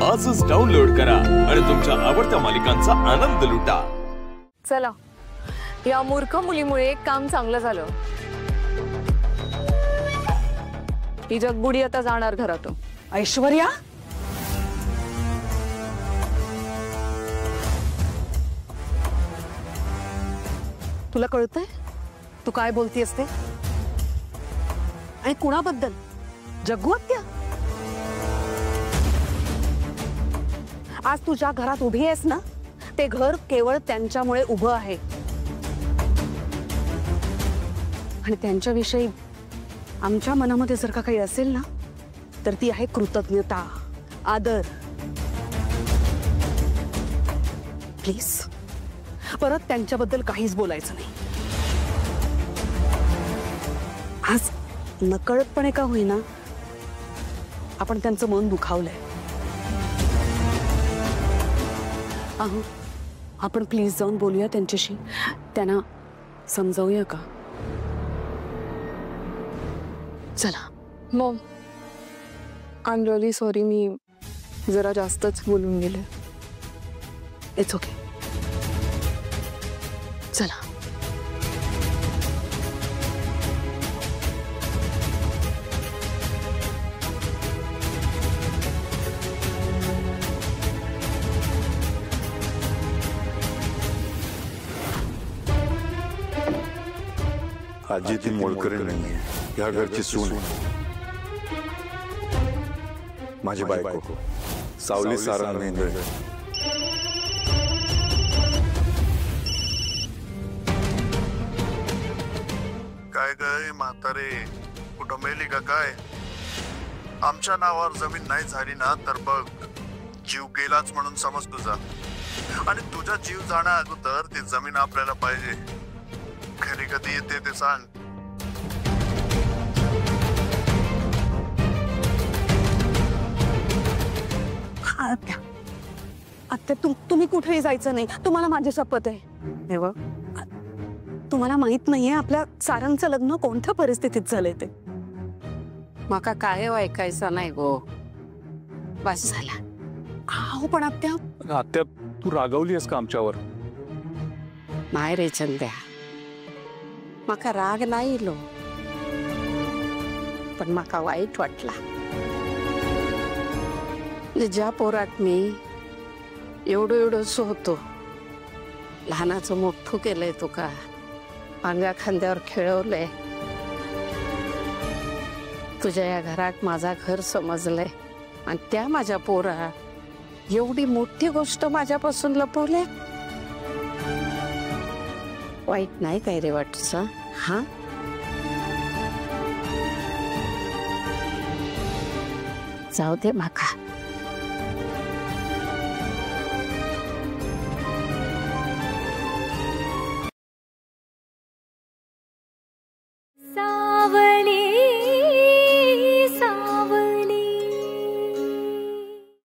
आजच डाउनलोड करा आणि तुमच्या आवडत्या मालिकांचा आनंद लुटा। चला, या मूर्ख मुलीमुळे एक काम चांगलं झालं। ही जगबुडी आता जाणार घरातून। ऐश्वर्या, तुला कळतंय तू काय बोलतीयस ते? आणि कुणाबद्दल? जग्गू आत्या? आज तू ज्या घरात उभी आहेस ना, ते घर केवळ त्यांच्यामुळे उभं आहे। आणि त्यांच्याविषयी आमच्या मनामध्ये जर का काही असेल ना, तर ती आहे कृतज्ञता, आदर। प्लीज परत त्यांच्याबद्दल काहीच बोलायचं नाही। आज नकळतपणे का होईना आपण त्यांचं मन दुखावलंय। अहो, आपण प्लीज जाऊन बोलूया त्यांच्याशी, त्यांना समजावूया का? चला। Mom, I am really sorry, मी जरा जास्तच बोलून गेले। इट्स ओके, चला। आजी ती मोलकरी नाहीये, ह्या घरची सून माझी बायको सावली सारंग मेंदळे। काय गय म्हातारे, कुठं मेली का काय? आमच्या नावावर जमीन नाही झाली ना तर बघ, जीव गेलाच म्हणून समज तुझा। आणि तुझा जीव जाण्या अगोदर ती जमीन आपल्याला पाहिजे। घरी कधी येते ते सांग। आत्या, तुम्ही कुठेही जायचं नाही, तुम्हाला माझी शपथ आहे। हे बघ, तुम्हाला माहित नाहीये आपल्या सारंगचं लग्न कोणत्या परिस्थितीत झालंय ते। माका काय ऐकायचं नाही गो, बस झाला। अहो पण आत्या, आत्या तू रागवली आहेस का आमच्यावर? नाही रे चंद्या, माका राग नाही लो, पण माका वाईट वाटला। ज्या पोरात मी एवढंसो होतो, लहानाचं मोठं केलंय तुका, अंगा खांद्यावर खेळवलंय, तुझ्या या घरात माझा घर समजलंय, आणि त्या माझ्या पोरा एवढी मोठी गोष्ट माझ्यापासून लपवले। वाईट नाही काय रे वाटस? हा, जाऊ दे माका,